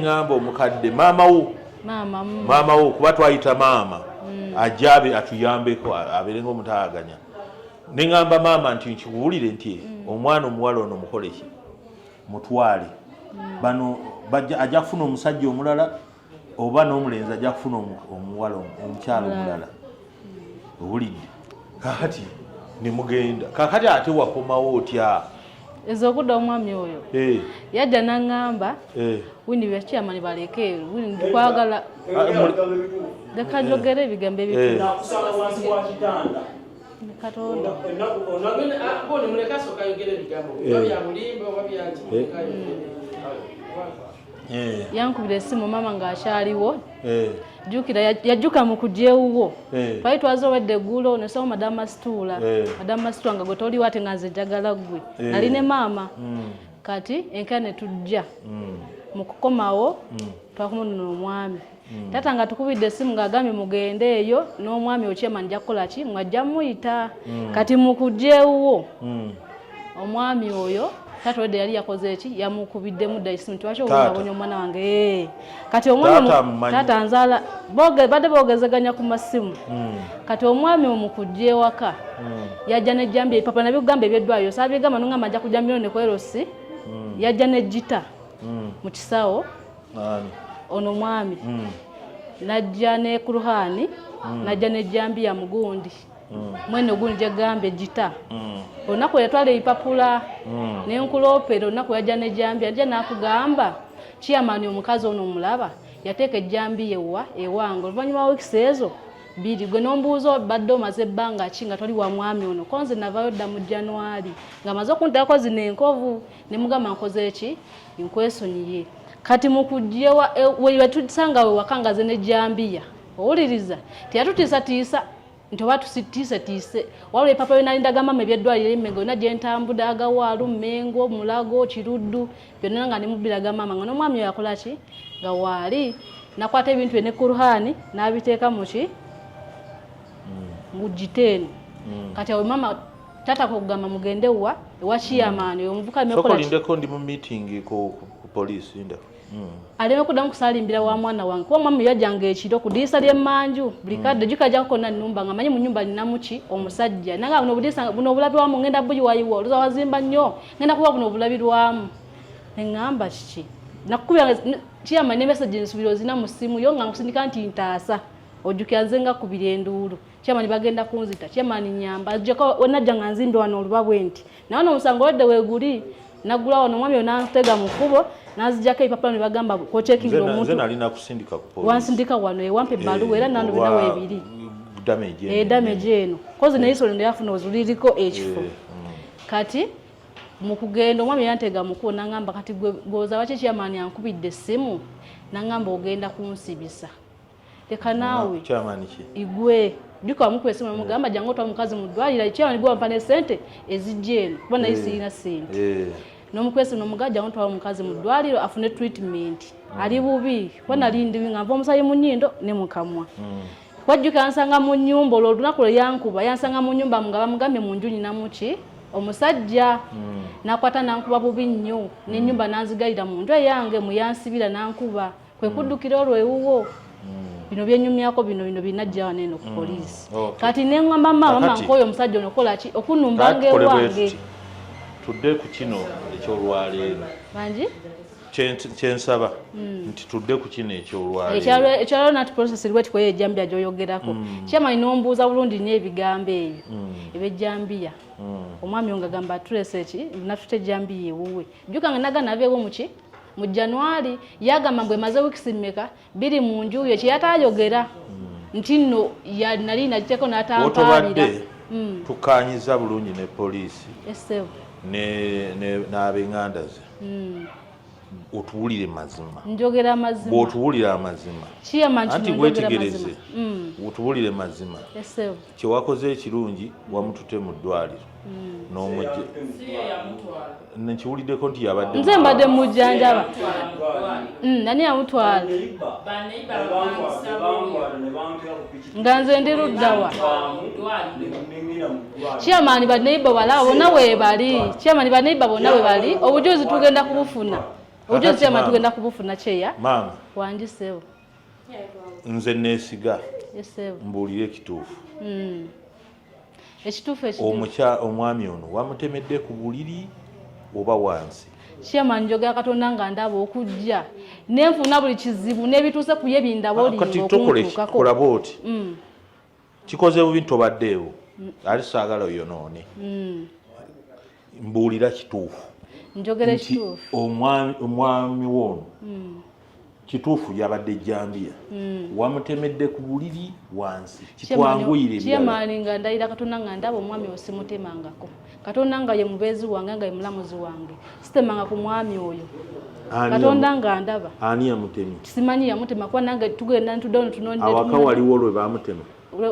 ngamba omukadde maama wo kuba twayita maama ajabe atuyambeko abeerenga omutaaganya ne ngamba maama nti nkiwulire nti omwana omuwala ono mukoleki mutwale bano ajja kufuna omusajja omulala oba n'omulenzi ajja kufuna omuwala omukyalo omulala owulidde kakati nemugenda kakati ate wakomawo otya ezokudda omwami oyo yajja n'angamba wini byakyamani balekeero wini tukwagala lekajogera ebigambo ebikulu Katonda yankubira essimu mama ng'akyaliwo jjukira yajjuka mu kujewuwo twali twaze owedde eggulo nesawo madamu masituula nga gwe toliwo ate nga nze njagala ggwe nali ne maama kati enka ne tujja mu kukomawo twakumununa omwami tata nga tukubidde essimu ng'agambye mugende eyo n'omwami okyema nja kukola ki mwajja muyita kati mu kujewuwo omwami oyo tata wedde yali yakoze eki yamukubiddemu dda essimu tiwaki obunabonya omwana wange kati omwami tata nzaala badde boogezeganya ku masimu kati omwami omukujja ewaka yajja nejjambye papa nabigamba ebyeddwaliro saabigamba nongamba ajja kujjambiro ne kwerosi yajja nejjita mu kisawo ono mwami najja ne kuruhani najja nejjambiya mugundi mwene ogundi gyegambe jita olunaku yatwala ebipapula nenkuloopera olunaku yajja nejjambiya ajja nakugamba kiyamani omukazi ono omulaba yateeka ejjambiya ewange oluvannyuma wa wiikisi ezo bbiri gwe nombuuza badde omaze ebbanga ki nga toli wa mwami ono konze navayo dda mu January nga maze okuntako zino enkovu ne mugamba nkoze eki nkwesonyiye kati mukujjewa wetusanga we wakangaze nejjambiya owuliriza teyatutiisatiisa nti oba tusitiisetiise waliwo epapa byenalindaga mama ebyeddwaliro emmengo yonna gyentambudde agawaalu mmengo mulago kiruddu byonna nga nemubbiraga mama nga n'omwami oyo akola ki nga waali nakwata ebintu bye ne kuruhani n'abiteeka muki mu jiteeni kati awo mama tata kugamba mugende ewa kiyamaani omuvuka sokolindeko ndi mu meeting ku poliisi nda aleme kuddamu kusaalimbira wa mwana wange kuba mwami yajjanga ekiro ku ddiisa ly'emmanju buli kadde jukajja kukona nnumba nga manyi mu nnyumba ninamuki omusajja nanga buno obulabirwamu ngenda buyiwayiwa oluza wazimba nnyo ngenda kuba buno obulabirwamu neŋŋamba kiki nakukubira kiyama ne message nsubira ozina mu ssimu yo nga nkusindika nti ntaasa ojjukira nze nga kubira enduulu kiyamani bagenda kunzita kiyamani nyamba najja nga nzimbe wano oluba bwe nti nawe n'omusango wedde weeguli naggula wano omwami oyo n'antega mu kkubo n'azijjako ebipapula ne bagamba kwocekingira omuntu nze nali nakusindika ku poliisi wansindika wano ewampa ebbaluwa era nandubinawo ebiri damage eno kozi neisolo ndeyafuna ozuliriko ekifo kati mu kugenda omwami yantega mu kkubo n'angamba kati gwoza waki kiyamaani ankubidde essimu n'angamba ogenda kunsibisa leka naawe igwe juka wamukuba essimu namugamba jangu otwala omukazi mu ddwaliro kiyamaani gwe wampa ne ssente ezijja eno kuba naye sirina ssente n'omukwesi n'omugajja ntwala omukazi mu ddwaliro afune treatment ali bubi kuba nali ndibi nga nva omusayi mu nnyindo ne mu kamwa wajjuka yansanga mu nnyumba olwo olunaku lwe yankuba yansanga mu nnyumba nga bamugambye mu nju nyinamuki omusajja nakwata nankuba bubi nnyo n'ennyumba nanzigalira mu nju eyange muyansibira nankuba kwe kuddukira olwo ewuwo bino byenyumyako bino binajja wano eno ku poliisi kati neŋŋamba mama nk'oyo omusajja ono kola ki okunumbanga ewange tudde ku kino ekyolwaleero bangi kyensaba nti tudde ku kino ekyolwaleero ekyalo nati process liwe tikoye ejjambiya gy'oyogerako kyamanyi n'ombuuza bulungi nnyo ebigambo ebyo ebyejjambiya omwami yo nga gamba tulese eki natute ejjambiya ewuwe jjuka nga naga naveewo muki mu January yagamba mbwe maze wiikisi mmeka biri mu nju yo kyeyataayogera nti nno nali nagiteeko n'atampaalira tukanyiza bulungi ne poliisi n'ab'enganda ze otuwulire mazima njogera mazima bw'otuwulira amazima anti wetegereze otuwulire mazima kyewakoze ekirungi wamutute mu ddwaliro n'omujja nekiwuliddeko nti yabadde nze mbadde mujjanjaba nani yamutwala nga nze ndi luddawa chairman baneiba balaba bonna weebali chairman baneiba bonna weebali obujuzi tugenda kubufuna Ojo chairman tugenda kubufuna cheya. Mama. Wanjisewo. Nze neesiga. Yesewo. Mbuulire ekituufu. Ekituufu omwami ono wamutemedde ku buliri oba wansi? Chairman njogera Katonda nga ndaba okujja nenfuna buli kizibu n'ebituuse ku ye bindaba oli okuntuukako. Kola bw'oti. Kikoze bubi ntobaddeewo. Ali saagala oyonoone. Mbuulira kituufu. Njogera ekituufu. Omwami w'ono kituufu yabadde Jambia. Wamutemedde ku buliri wansi. Kitwanguyire ebirala. Chairman nga ndayira Katonda nga ndaba omwami osimutemangako. Katonda nga ye mubeezi wange nga ye mulamuzi wange. Sitemanga ku mwami oyo. Katonda nga ndaba. Ani yamutemi? Simanyi yamutema kwa nange tugenda ntudono tunonde. Awaka waliwo lwe bamutema.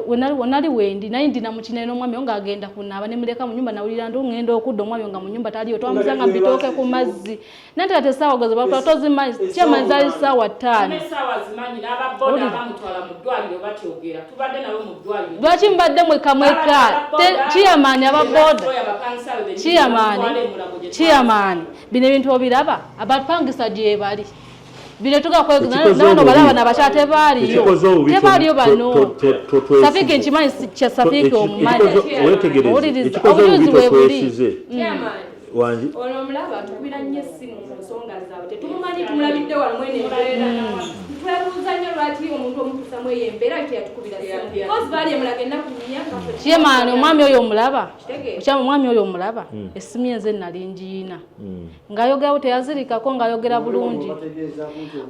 Wenali wendi naye ndina mukine n'omwami nga agenda kunaaba ne muleka mu nyumba nawulira ndo ngendo okudda omwami nga mu nyumba taliyo twamusanga mbitooke ku mazzi nanti ate sawa gozo ba tozimanyi chairman zali sawa 5 sawa zimanyi n'ababoda bamutwala mu ddwaliro batyogera tubadde nawe mu ddwaliro lwaki mbadde mweka chairman ababoda chairman bino ebintu obiraba abapangisa gye bali bino tugakwegano balaba nabachate baliyo tebaliyo bano Safiki nchimanyi cha Safiki omumanyi obujuzi bwebuli wanji ono mulaba tukubira nnyo essimu mu nsonga zaabwe tetumumanyi tumulabidde wano mwene embeera twebuuza nnyo lwaki omuntu omukusamu eyo embeera teyatukubira ssimu kozi baali emulaga ennaku nnya chairman omwami oyo omulaba omwami oyo omulaba essimu yenze nali ngiina ng'ayogerawo teyazirikako ng'ayogera bulungi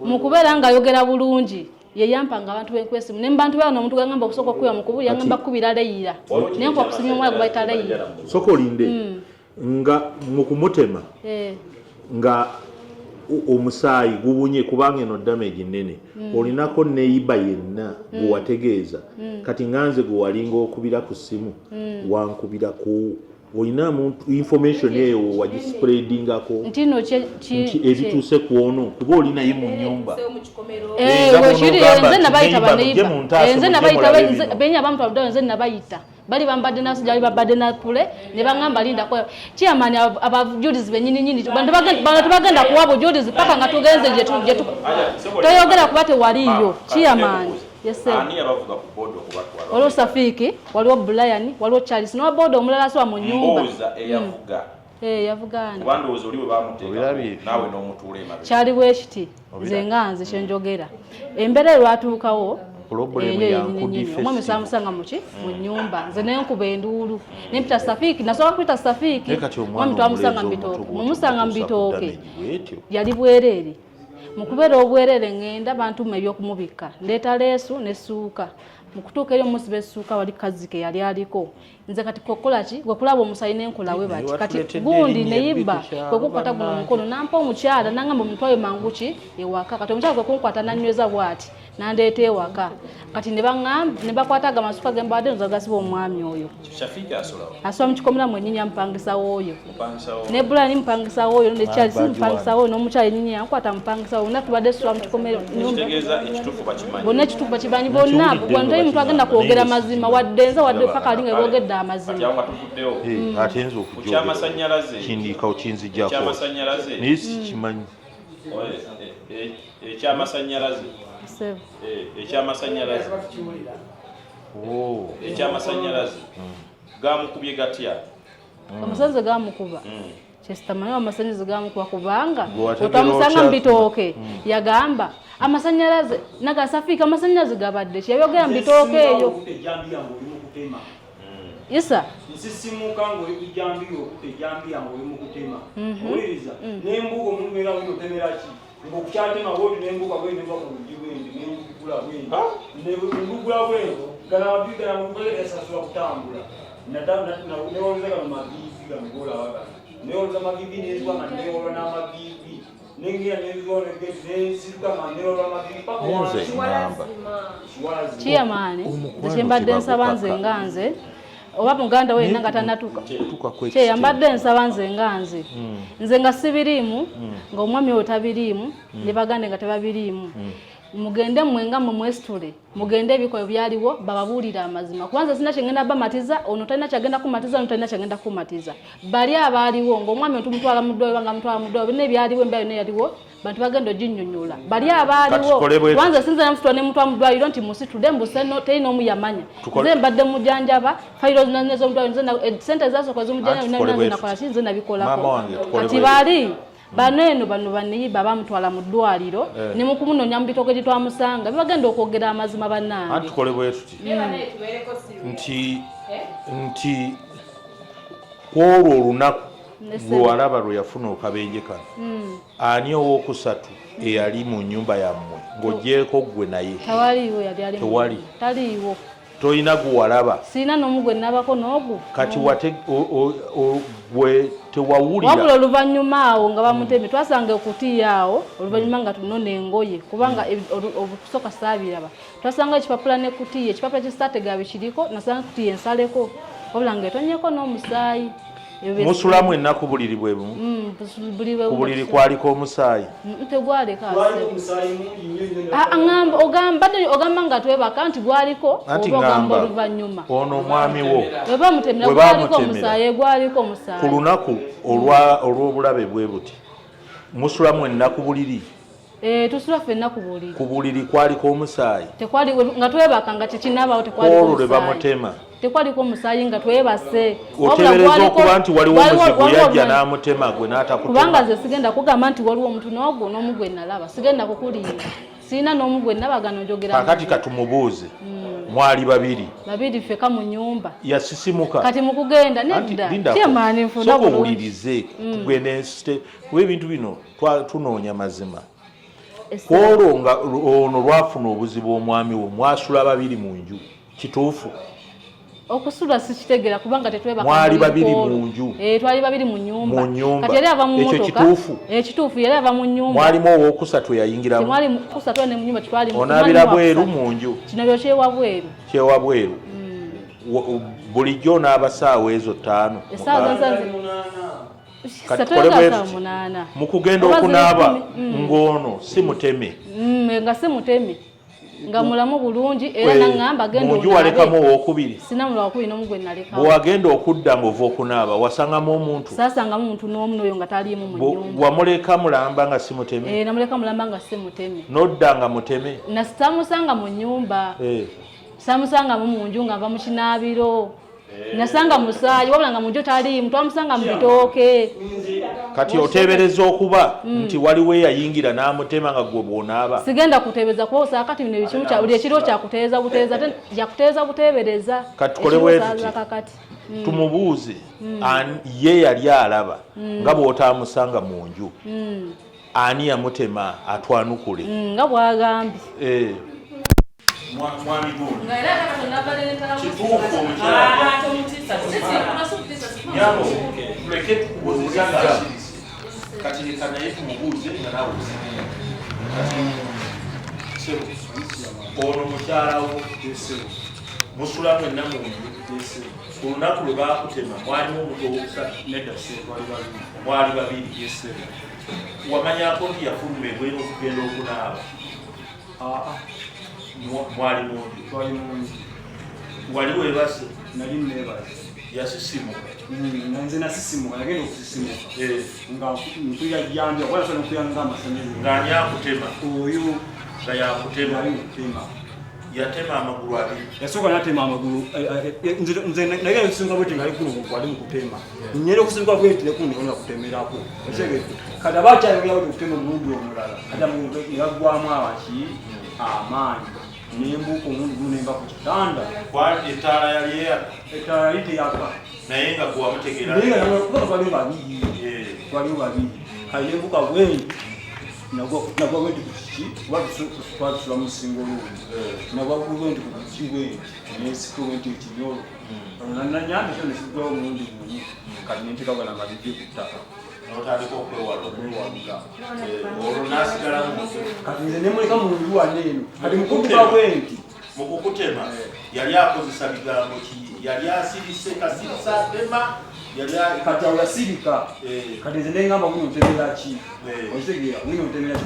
mu kubeera ng'ayogera bulungi yeyampanga abantu benkwesimu nembantu bano omuntu gangamba okusooka okuya mukubu yangamba kubira leyira nenkwa kusimya omwana gubayita leyira sokolinde nga mukumutema nga omusaayi gubunye kubanga eno damage nene olinako neiba yenna guwategeeza kati nganze guwalinga okubira ku simu wankubira ku olina information eyo wagispreadingako ntino ebituuse ku ono kuba olinaye mu nyumba nze nabayita baneiba nze nabayita benya bamutwala nze nabayita bali bambadde naso jali babadde na pule ne bangamba linda kwa chairman abajulizi benyini nyini bantu bagenda kuwa bujulizi paka nga tugenze je toyogera kubate waliyo chairman yese ani abavuga ku bodo kubatwala waliwo Safiki waliwo Brian waliwo Charles no bodo omulala so mu nyumba eyavuga yavugana bandozo oliwe bamuteka nawe n'omutule mabe kyali bwekiti zenganze kyenjogera embere lwatuukawo problem yangu defense omwami samusanga muki mu nyumba nze nenkuba enduulu nempita Safiki nasobola kwita Safiki omwami twamusanga mbitooke mumusanga mbitooke yali bwerere mukubeera obwerere ngenda bantu mu ebyokumubika ndeeta leesu nesuuka mukutuuka eri omunsi besuuka wali kazike yali aliko nze kati kokola ki gwe kulaba omusayi n'enkola we bati kati gundi neyibba gwe kukwata guno mukono nampa omukyala nangamba omutwayo mangu ki ewaka kati omukyala gwe kunkwata nanyweza bwati nandeeta ewaka kati ne bakwataga amasuka ge mbadde nza gasiba omwami oyo asoba mu kikomera mu ennyinyi amupangisa wooyo ne Bulani mupangisa wooyo ne Charles mupangisa wooyo n'omukyala ennyinyi yankwata mupangisa wooyo bonna tubadde tusoba mu kikomera bonna ekituufu bakimanyi bonna bwantoyi muntu agenda kwogera mazima wadde nze wadde paka alinga boogedde amazima ate nze okujogera kindikawo kinzijjako naye sikimanyi ekyamasanyalaze ekyamasanyalaze gamukubye gatya amasannyalaze gamukuba kyesitamanyi amasannyalaze gamukuba kubanga otwamusanga mbitooke yagamba amasannyalaze naga Safiki amasannyalaze gabadde kyeyogera mbitooke eyo isa nsisimuka ng'oli kujambiyo okutejambiya ng'oli mu kutema owuliriza n'embuga omuntu era wino otemera ki ng'okukyatema bwoti n'embuga bwe neva ku luggi bwendi n'embugula bwendi embugula bwendi gana amabibi gana mugule esasula kutambula newoloza gano mabibi gamugolawagana newoloza mabibi nezwa nga newolwa n'amabibi nengira nezwa nesiruka nga newolwa amabibi paka wansi kiyamaani zekyembadde nsaba nze nga nze oba muganda we nanga tanatuka kye yambadde nsaba nze nga nze nga sibiriimu nga omwami oyo tabiriimu ne bagande nga tebabiriimu mugende mwenga mu mwestule mugende ebikoyo byaliwo bababuulira amazima kubanza sina kyengenda bamatiza ono talina kyagenda kumatiza ono talina kyagenda kumatiza bali abaaliwo ng'omwami otumutwala muddoyo banga mutwala muddoyo bine byaliwo embeera yonna yaliwo bantu bagenda oginnyonnyola bali abaaliwo kubanza sinza namutwala ne mutwala muddwaliro nti musitudde mbuseno terina omu yamanya nze mbadde mujjanjaba fayiro zonnez'omudwaliro sente ezasooka z'omujjanjaba nakola ki nze nabikolako kati bali bano baniyiba bamutwala mu ddwaliro ne mu kumunonya mu bitoko gye twamusanga bibagenda okwogera amazima bannange anti tukole bwe tuti nti kwolwo olunaku lwalaba lwe yafuna okabenje kano ani owookusatu eyali mu nnyumba yammwe ng'ogyeko ggwe naye tewali taliiwo toyina guwalaba sina n'omu gwe nabako n'ogwo kati gwe tewawulira wabula oluvannyuma awo nga bamutemye twasanga okutiya awo oluvannyuma nga tunona engoye kubanga obukusooka saabiraba twasanga ekipapula nekutiya ekipapula kyesitategabe kiriko nasanga kutiya ensaleko wabula nga etonyeko n'omusaayi musulamu ennaku buliri bwe bumu ku buliri kwaliko omusaayi ogamba nga twebaka nti gwaliko ogamba oluvannyuma ono omwami wo webamutemera gwaliko omusaayi gwaliko omusaayi ku lunaku olw'obulabe bwe buti musulamu ennaku buliri tusula ffenna ku buliri kwaliko omusaayi nga twebaka nga kyekinaabawo tekwaliko lwe bamutema tekwaliko omusaayi nga twebase otebereza okuba nti waliwo omuzigu yajja n'amutema gwe n'atakutema kubanga nze sigenda kugamba nti waliwo omuntu n'ogwo n'omu gwe nalaba sigenda kukulinda siina n'omu gwe nabagano njogera kakati katumubuuze mwali babiri ffeka mu nnyumba yasisimuka kati mukugenda nedda kyemaani nfuna bulungi tugende kuba ebintu bino tunoonya mazima kwolwo nga ono lwafuna obuzibu omwami we mwasula babiri mu nju kituufu okusula sikitegera kubanga tetwebaka mwali babiri mu nju twali babiri mu nyumba kati yali ava mu motoka ekituufu yali ava mu nyumba mwalimu owookusatu yayingiramu mwali kusatu ne mu nyumba twali onabira bweru mu nju kino byo kyewa bweru bulijjo n'abasaawa ezo 5 mu kugenda okunaaba ng'ono si muteme nga si muteme nga mulamu bulungi era nangamba genda munju walekamu owokubiri sina mulala wakubiri n'omu gwe nalekawo bwewagenda okudda ng'ova okunaaba wasangamu omuntu saasangamu omuntu n'omu n'oyo nga taliimu mu nnyumba wamuleka mulamba nga si muteme namuleka mulamba nga si muteme n'odda nga muteme nasitamusanga mu nnyumba samusangamu mu nju nga nva mu kinaabiro nasanga musaayi wabula nga mu nju taliimu twamusanga mu bitooke kati oteebereza okuba nti waliwo eyayingira n'amutema nga gwe bw'onaaba sigenda kuteebeza kuba kati bino ekimu buli ekiriwo kyakuteeza buteeza ate yakuteeza buteebereza kati tukole bwetuti tumubuuze ye yali alaba nga bw'otaamusanga mu nju ani yamutema atwanukule nga bw'agambye mwami gundi kituufu omukyala tuleke tukubuzizanga kati leka naye tumubuuze nga nawe ono mukyalawo musula mwenna mu nju ku lunaku lwe baakutema mwalimu omuntu owokusatu mwali babiri wamanyako nti yafuluma ebweru okugenda okunaaba mwali munju wali webase nali nebaze yasisimuka nze nasisimuka yagenda okusisimuka nga mpulira jjambya walaso nokuyanga ng'amasanyalaze ng'ani akutema oyo nga yakutema yatema amagulu abiri yasooka natema amagulu nze naye okusinga bweti ngali kuno wali mukutema nyera okusinga bweti nekundikonga kutemerako otegete kati abakyayogera bweti okutema omulundi omulala kati yagwamu abaki amaanyi nembuka omuntu guno nemba ku kitanda etaala yali eyaka etaala yali teyaka naye nga gwamutegeera twaliwo babiri kale nembuka bwendi nagwa bwendi ku kiki twatusula mu singo lundi nagwa bwendi ku kiki bwendi nesika bwendi ekinyolo nanyambe kyo nesigwawo omulundi gumu kati nentekagwa namabibye ku ttaka notandika okwewala olwo nasigalamu kati nze nemuleka mu nju waneeno kati mukukuba bwenti mukukutema yali akozesa bigambo ki yali asirise kasirisa atema kati awo yasirika kati nze nengamba wino ntemera ki otegeera wino ntemera ki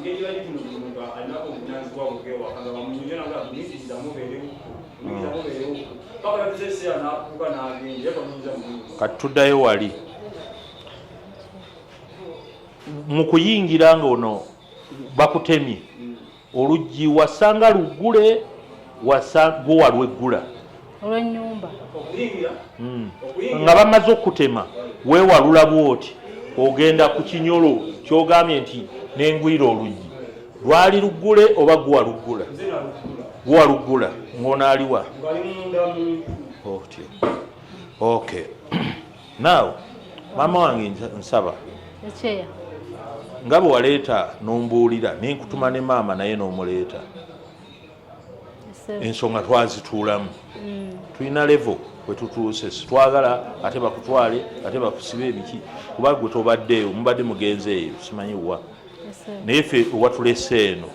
ngeri bali kino omuntu alinako obuvunaanyizibwa bwewakanga bamunyonyera nga muyigiriza mubeerewo paka yatuzeseya nakuuka n'agenda yakanyinza mu kati tuddayo wali mu kuyingira ng'ono bakutemye oluggi wasanga luggule gwe walweggula olw'ennyumba nga bamaze okutema weewalula bwoti ogenda ku kinyolo kyogambye nti nengwira oluggi lwali luggule oba gwaluggula ng'ono aliwa otyo okay now maama wange nsaba ekyeya nga bwe waleeta n'ombuulira nenkutuma ne maama naye n'omuleeta ensonga twazituulamu tulina levo kwetutuuse situwagala ate bakutwale ate bakusibe ebiki kuba gwe tobaddeeyo mubadde mugenze eyo simanyiwa naye ffe ewatulese eno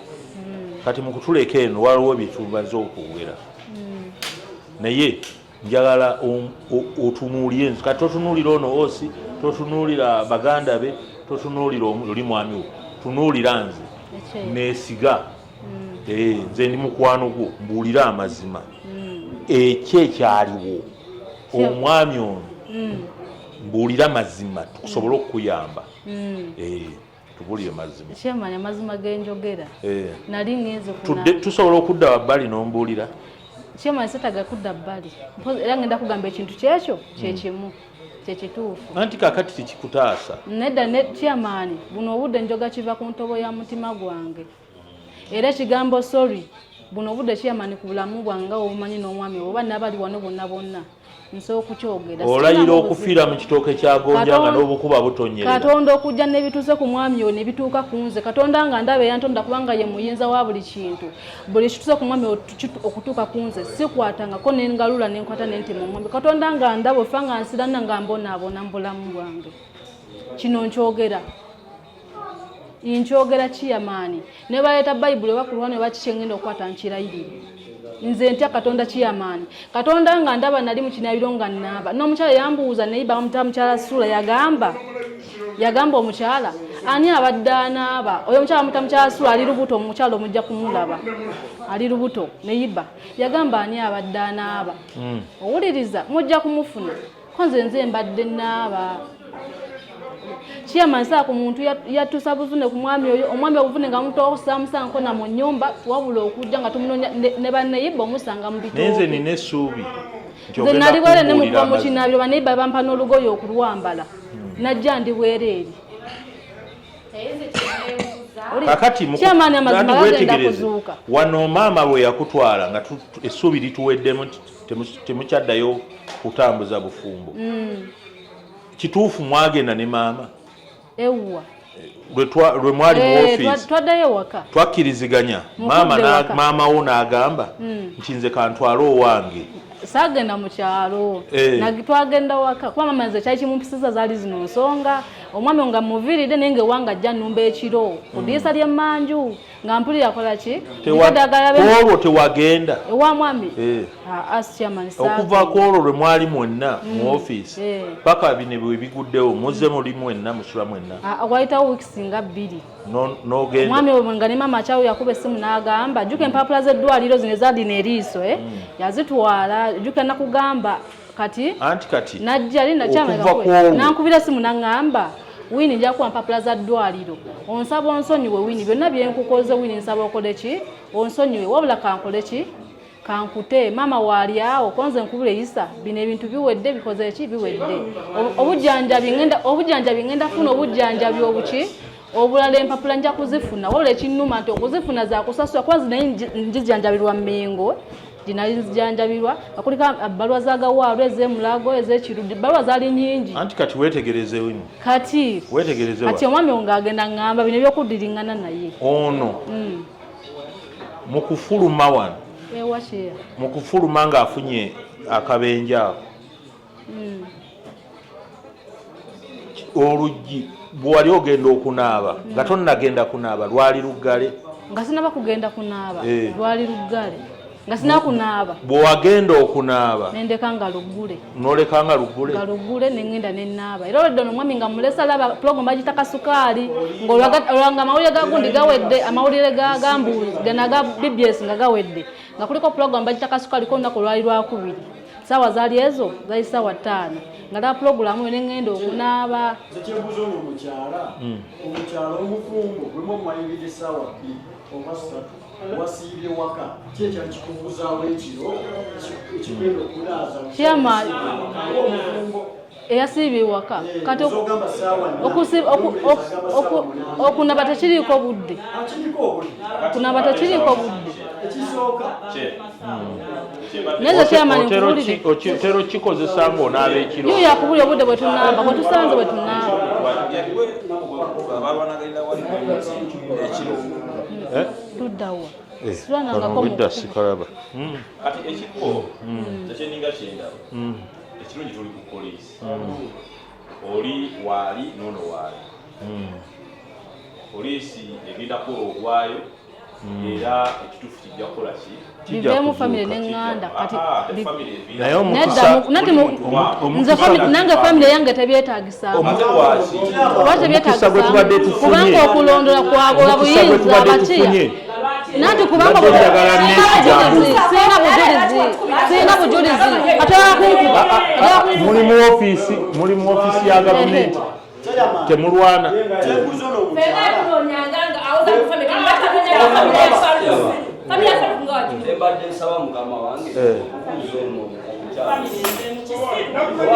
kati mukutuleka eno waliwo byetubaze okuwera naye njagala otunuulire ensi kati totunuulira ono osi totunuulira baganda be totunuulira oli mwami wo tunuulira nze neesiga nze ndi mukwano gwo mbuulira amazima ekyekyaliwo omwami ono mbuulira mazima tukusobole okukuyamba tubulire mazima. Kyemanya mazima genjogera. Nali ngenze tusobola okudda wabbali n'ombuulira. Kyemanya setaga kudda bbali. Era ngenda kugamba ekintu kyekyo kyekimu. Kyekituufu. Anti kakati tekikutaasa. Nedda kyamaani buno obudde njoga kiva ku ntobo ya mutima gwange. Era ekigambo sorry buno obudde kyamaani ku bulamu bwange obumanyi n'omwami oba nabali wano bonna. Nso okukyogera. Olayira okufiira mu kitooke kya gonja nga n'obukuba butonyerera. Katonda okujja n'ebituuse ku mwami oyo n'ebituuka ku nze. Katonda nga ndaba eyantonda kubanga ye muyinza wa buli kintu. Buli kituuse ku mwami okutuuka ku nze sikwatangako n'engalula n'enkwata n'entema omwami. Katonda nga ndaba ofa nga nsirana nga mbonaabona mu bulamu bwange. Kino nkyogera. Nkyogera kiyamaani. Ne baleeta Bayibuli bakulwa ne bakikengenda okukwata nkirayirire. Nze ntya Katonda kiyamaani. Katonda nga ndaba nali mu kinabiro nga nnaaba. N'omukyala yambuuza naye bamuta mukyala Sula yagamba omukyala ani abadde anaaba. Oyo omukyala muta mukyala Sula ali lubuto omukyala omujja kumulaba. Ali lubuto neyiba. Yagamba ani abadde anaaba. Owuliriza mujja kumufuna. Ko nze mbadde nnaaba. Kiyamaani ku muntu yatuusa buzune ku mwami oyo omwami obuvune nga mutosa musanko na mu nnyumba wabula okujja nga tumunonya ne banneyiba omusanga mu bitooke. Nenze nina essuubi. Nze nali bwere ne mukuba mu kinabiro banneyiba bampa n'olugoye okulwambala. Najja ndi bwereeri. Kakati Kiyamaani amazima gagenda kuzuuka. Wano maama bwe yakutwala nga essuubi lituweddemu temukyaddayo kutambuza bufumbo. Kituufu mwagenda ne maama. Ewwa. Lwe mwali mu office. Twaddayo waka. Twakkiriziganya. Maama wo n'agamba nti nze kantwale owange. Saagenda mu kyalo. Twagenda waka. Kuba maama nze kyali kimumpisiza zaali zino nsonga. Omwami nga muviiridde naye ng'ewange ajja nnumba ekiro. Ku ddiisa ly'emmanju. Nga mpulira akola ki? Olwo tewagenda. Ewa mwami? Okuva ku olwo lwe mwali mwenna mu office. Paka bino bwe biguddewo muzze muli mwenna musula mwenna. Wayitawo wiikisi nga 2. N'ogenda. Mwami we nga ne maama akyawo yakuba essimu n'agamba jjuka empapula z'eddwaliro zino ezaalina eriiso. Yazitwala jjuka nakugamba kati. Anti kati. Najja linda kyamaga nankubira essimu n'angamba. Wini nja kuwa mpapula za ddwaliro. Onsaba onsonyiwe Wini byonna bye nkukoze Wini nsaba okole ki? Onsonyiwe wabula kankole ki? Kankute mama wali awo konze nkubule Isa bino ebintu biwedde bikoze ki biwedde. Obujjanjabi ngenda funa obujjanjabi obuki? Obulala empapula nja kuzifuna wabula ekinnuma nti okuzifuna za kusasula kwazi naye njijjanjabirwa Mmengo. Dinali zijanjabirwa akulika balwa za gawaalo ez'emulago ez'ekirudde balwa zaali nyingi. Anti kati wetegereze Wini. Kati wetegereze kati omwami ng'agenda ngamba bino by'okuddiringana naye. Ono mu kufuluma wano. Ewa kyeya. Mu kufuluma ng'afunye akabenje ako. Oluggi bwe wali ogenda okunaaba nga tonnagenda kunaaba lwali luggale. Nga sinaba kugenda kunaaba lwali luggale. Nga sina kunaaba. Bwe wagenda okunaaba. Nendeka nga luggule. N'oleka nga luggule. Nga luggule ne ngenda ne naaba. Era olwo omwami nga mulesa laba program bagita kasukaali. Ng'olwanga amawulire gagundi gawedde amawulire gambuzi ganaga BBS nga gawedde. Nga kuliko program bagita kasukaali ko nnako lwali lwakubiri. Sawa zaali ezo zaali sawa 5. Nga la program ne ngenda okunaaba. Zekyebuzo mu mukyala. Omukyala omufumbo bwe mu mayingide sawa 2 oba 3. Wasiibye waka kyekyali kikubuzaawo ekiro ekigenda okulaaza Kiyamaani eyasiibye waka kati okunaba tekiriiko budde okunaba tekiriiko budde neze Kiyamaani nkuwulire otero kikozesa ng'onaaba ekiro yo yakubulya obudde bwe tunamba bwe tusanze bwe tunamba tuddawa Widda sikalaba. Kati ekiko tekyeninga kyendaba. Ekirungi tuli ku poliisi. Oli waali nono waali. Poliisi egenda kukola ogwayo era ekituufu kijja kukola ki? Biveemu famire n'eŋŋanda kati naye omukisa nange famire yange tebyetaagisaamu kuba tebyetaagisaamu kubanga okulondola kwabula buyinza abakiya nanti kubanga sina bujulizi ate wakunkuba muli mu office ya gavumenti temulwana embadde nsaba mukama wange okuuza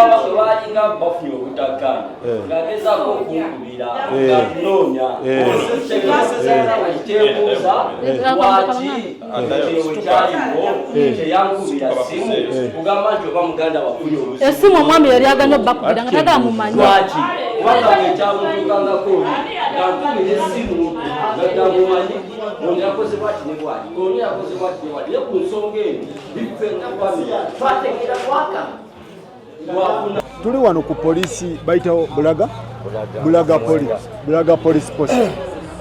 ono balinga bafunye obutakkaanya ng'agezaako okunkubira ng'atunoonya kiteebuuza lwaki ekiro kyaliwo teyankubira simu kugamba nti oba muganda wafunye esimu omwami yali aganya obbakubira nga tagamumanyi lwaki kubanga ekyamutukangako ng'ankubira esimu nga tamumanyi ono yakoze bwati ne bwati ono yakoze bwati ne bwati ye ku nsonga eno bife nafamiya twategeera kwaka tuli wano ku polisi bayitawo Bulaga police post.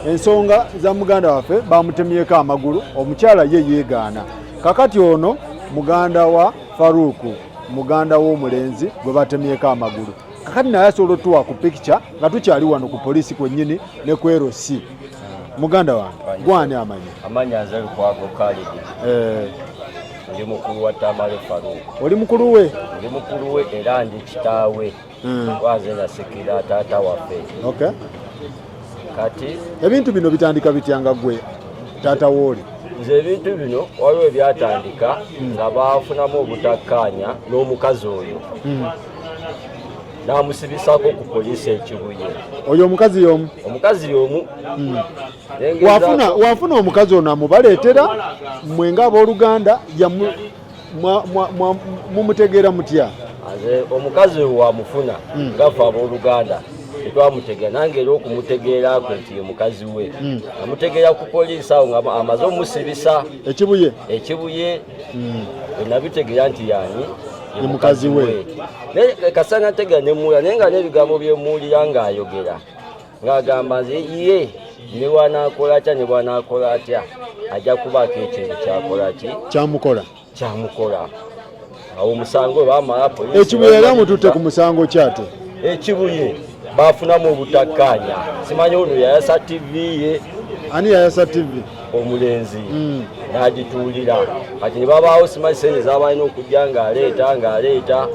Ensonga za muganda waffe bamutemyeko amagulu, omukyala ye yeegaana. Kakati ono muganda wa Faruku, muganda w'omulenzi gwe batemyeko amagulu. Kakati naye asobola otuwa ku picture nga tukyali wano ku polisi kwennyini ne ku RC. Muganda wange gwani amanyi? Amanya nze Lukwago Khalid. Ndi mukulu wa Tamale Faruku. Oli mukulu we? Ndi mukulu we era ndi kitaawe. Wanze nasikira taata waffe. Okay. Kati ebintu bino bitandika bityanga gwe taata wooli? Nze ebintu bino waliwo ebyatandika nga baafunamu obutakkaanya n'omukazi oyo. Namusibisako ku polisi ekibuye. Oyo omukazi y'omu? Omukazi y'omu. Wafuna omukazi ono amubaleetera mmwe ng'abooluganda mumutegeera mutya? Omukazi oyo wamufuna ngaffe abooluganda tetwamutegeera, nange era okumutegeera kwe nti ye mukazi we amutegeera ku poliisi awo nga amaze omusibisa ekibuye nabitegeera nti yani ye mukazi we. Kasana ntegeera nemuwulira naye nga n'ebigambo byemuwulira ng'ayogera ng'agamba nze ye ne bw'anaakola atya ne bw'anaakola atya ajja kubaako ekintu kyakola ki kyamukola. Awo omusango bamala polisi ekibuye era mututte ku musango kyate ekibuye bafunamu obutakkaanya. Simanyi ono yayasa TV ye. Ani yayasa TV? Omulenzi n'agituulira. Kati ne babaawo simanyi sente z'abalina okujja ng'aleeta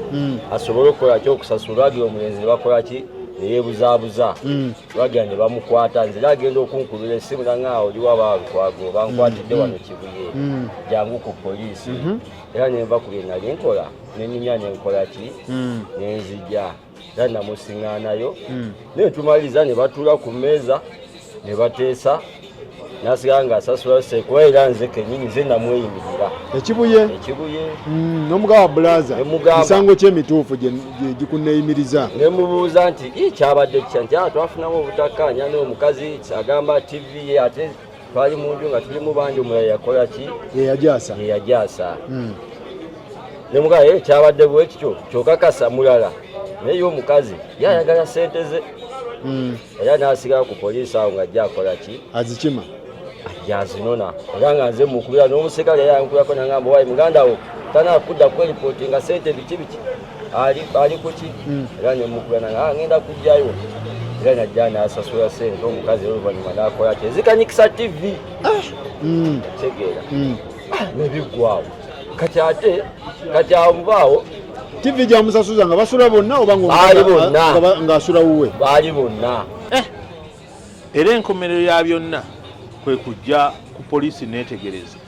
asobole okukola ki okusasula. Lwagira omulenzi ne bakola ki ne yeebuzaabuza. Lwagira ne bamukwata. Nze era agenda okunkubira essimu nangaawo oli waba Lukwago bankwatidde wano Kibuye jangu ku poliisi. Era ne nva ku bye nali nkola ne nnyumya ne nkola ki ne nzija. Era namusiŋŋaanayo naye tumaliriza ne batuula ku mmeeza ne bateesa nasigala ng'asasula sekuba era nze kennyini nze namweyimirira. Ekibuye n'omugaba Bulaza misango ky'emituufu gye gikunneeyimiriza. Ne mubuuza nti kyabadde kitya nti twafunamu obutakkaanya n'omukazi agamba TV ye ate twali mu nju nga tuli mu bangi omulala yakola ki yeyajaasa. Ne mugaba kyabadde bwe kityo kyokakasa mulala naye omukazi yayagala sente ze era n'asigala ku poliisi awo ng'ajja akola ki azikima yazinona. Era nga nze mukubira n'omusekale yankubirako nangamba wayi muganda wo tanaakudda ku eripooti nga sente biki ali ku ki. Era ne mukubira nanga ngenda kujjayo. Era najja n'asasula sente omukazi era oluvannyuma n'akola ki ezikanyikisa TV tegeera nebiggwawo. Kati avaawo TV gyamusasuza nga basula bonna oba ng'asula wuwe? Baali bonna. Era enkomerero ya byonna kwe kujja ku poliisi neetegereza.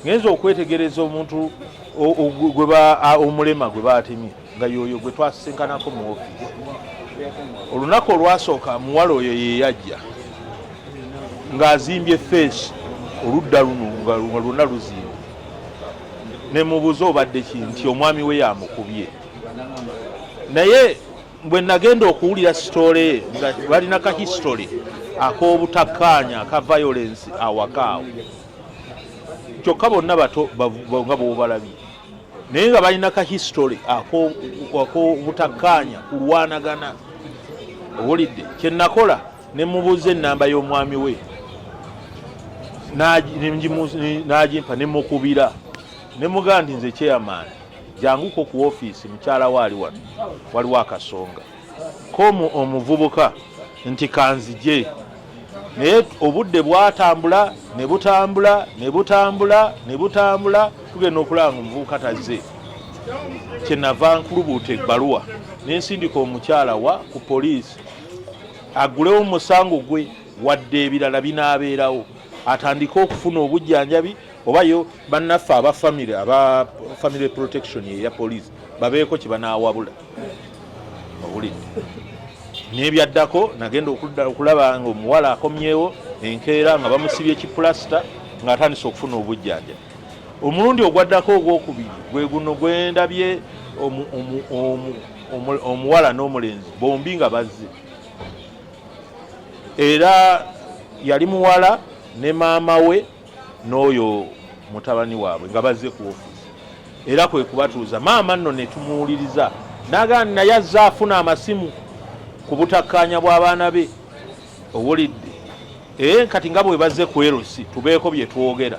Ngenza okwetegereza omuntu omulema gwe baatemye nga yoyo gwe twasisinkanako mu ofiisi. Olunaku olwasooka muwala oyo ye yajja ng'azimbye feesi oludda luno nga lwonna luzimbe. Ne mubuuza obadde ki nti omwami we yamukubye. Naye bwe nagenda okuwulira sitole nga balina ka history ak'obutakkaanya aka violence awakaawo. Kyokka bonna bato nga bw'obalabye. Naye nga balina ka history ak'obutakkaanya kulwanagana. Owulidde kye nakola ne mubuuza ennamba y'omwami we n'agimpa ne mukubira. Ne mugamba nti nze chairman janguko ku ofiisi mukyala waali wano waliwo akasonga ko omuvubuka nti kanzije. Naye obudde bwatambula ne butambula tugenda okulaba omuvubuka tazze. Kyenava nkulubuuta ebbaluwa n'ensindika omukyala wa ku poliisi agulewo omusango gwe wadde ebirala binaabeerawo atandike okufuna obujjanjabi obayo bannaffe aba family protection eya police babeeko kye banaawabula obulidde n'ebyaddako nagenda okulaba nga omuwala akomyewo enkeera nga bamusibye ekipulasta ng'atandise okufuna obujjanjabi. Omulundi ogwaddako ogwokubiri gwe guno gwendabye omuwala n'omulenzi bombi nga bazze, era yali muwala ne maama we n'oyo mutabani waabwe nga bazze ku ofiisi, era kwe kubatuuza maama nno ne tumuwuliriza n'agamba naye azze afuna amasimu ku butakkaanya bw'abaana be owulidde kati nga bwe bazze ku erosi tubeeko bye twogera,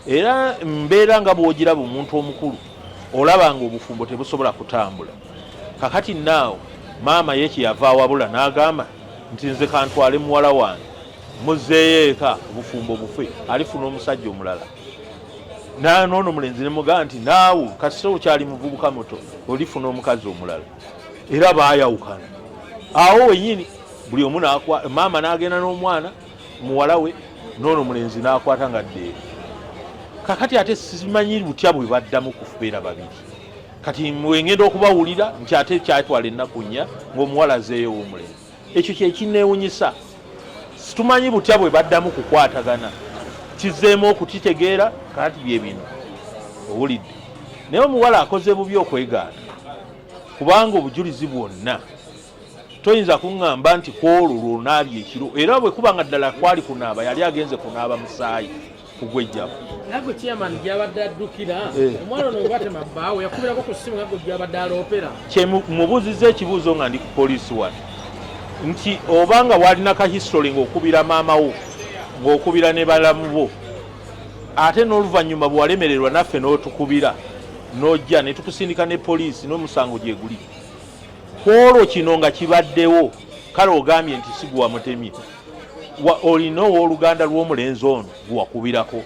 era mbeera nga bw'ogiraba omuntu omukulu olaba nga obufumbo tebusobola kutambula. Kakati naawe maama ye kyeyava awabula n'agamba nti nze kantwale muwala wange muzzeeyo eka obufumbo bufe alifuna omusajja omulala. Noono omulenzi ne mugamba nti naawe kasita okyali muvubuka muto olifuna omukazi omulala, era baayawukana awo wenyini buli omu maama n'agenda n'omwana muwala we, noono omulenzi n'akwata nga ddeeri. Kakati ate simanyi butya bwe baddamu kubeera babiri, kati wengenda okubawulira nti ate kyatwala ennaku nnya ng'omuwala azeeyo w'omulenzi. Ekyo kyekineewunyisa, situmanyi butya bwe baddamu kukwatagana, kizeemu okukitegeera kati bye bino owulidde. Naye omuwala akoze bubi okwegaana, kubanga obujulizi bwonna toyinza kuŋŋamba nti kwolwo lwonaabye ekiro, era bwe kuba nga ddala kwali kunaaba yali agenze kunaaba musaayi kugwejjamu. Nagwe chairman gyabadde addukira omwana ono bwatema bbaawe yakubirako ku ssimu nagwe gyabadde aloopera. Mubuuziza ekibuuzo nga ndi ku poliisi wano nti obanga walina ka history ng'okubira maama wo ng'okubira ne balamu bo, ate n'oluvannyuma bwe walemererwa naffe n'otukubira n'ojja ne tukusindika ne poliisi n'omusango gye guli, kwolwo kino nga kibaddewo kale ogambye nti si gwe wamutemye, olina owooluganda lw'omulenzi ono gwewakubirako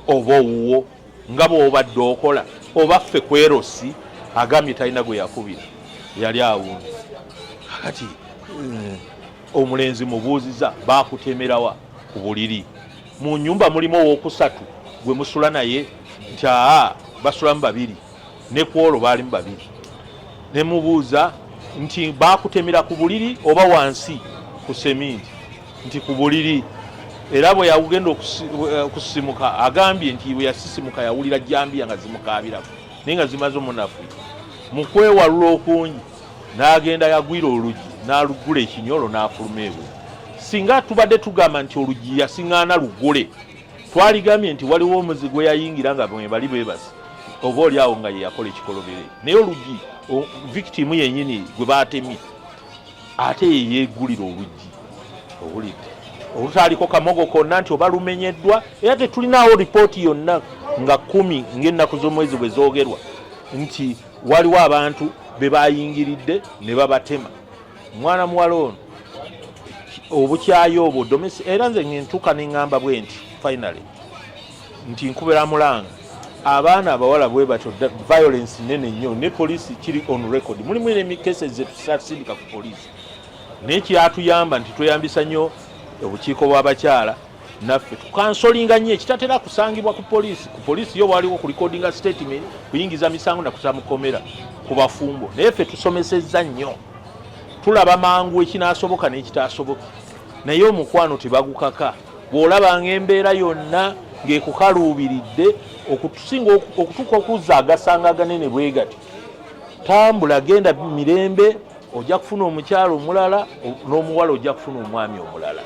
oba owuwo nga bw'obadde okola, oba ffe kwerosi agambye talina gwe yakubira yali awundi. Kakati omulenzi mubuuziza bakutemerawa ku buliri, mu nnyumba mulimu owookusatu gwe musula naye nti basulamu babiri ne kwolwo baalimu babiri, ne mubuuza nti bakutemera ku buliri oba wansi ku seminti, nti ku buliri. Era bwe yagenda okusisimuka agambye nti bwe yasisimuka yawulira jjambiya nga zimukaabirako naye nga zimaze omunafu. Mu kwewalula okungi n'agenda yagwira oluggi n'alugula ekinyolo n'afuluma ebwe. Singa tubadde tugamba nti oluggi yasiŋŋaana lugule, twaligambye nti waliwo omuzi gwe yayingira nga bwe bali beebasi, oba oli awo nga ye yakola ekikolobere. Naye oluggi victimu yennyini gwe baatemye ate ye yeegulira oluggi owulidde, olutaaliko kamogo konna nti oba lumenyeddwa. Era tetulinaawo lipooti yonna nga 10 ng'ennaku z'omwezi bwe zoogerwa nti waliwo abantu be bayingiridde ne babatema. Mwana muwala ono obukyayi obwo domesi, era nze ngentuuka ne ŋŋamba bwe nti finally nti nkubera mulanga abaana abawala bwe batyo violence nene nnyo, ne poliisi kiri on record, mulimu ne cases ze tusasindika ku poliisi. Naye kyatuyamba nti tweyambisa nnyo obukiiko bw'abakyala naffe tukansolinga nnyo ekitatera kusangibwa ku poliisi. Ku poliisi yo waliwo ku recordinga statement, kuyingiza misango na kusamukomera ku bafumbo, naye ffe tusomesezza nnyo, tulaba mangu ekinaasoboka n'ekitaasoboka. Naye omukwano tebagukaka, bw'olabanga embeera yonna ng'ekukaluubiridde okutusinga okutuuka okuzza agasanga aganene bwe gati, tambula genda mirembe, ojja kufuna omukyala omulala n'omuwala ojja kufuna omwami omulala.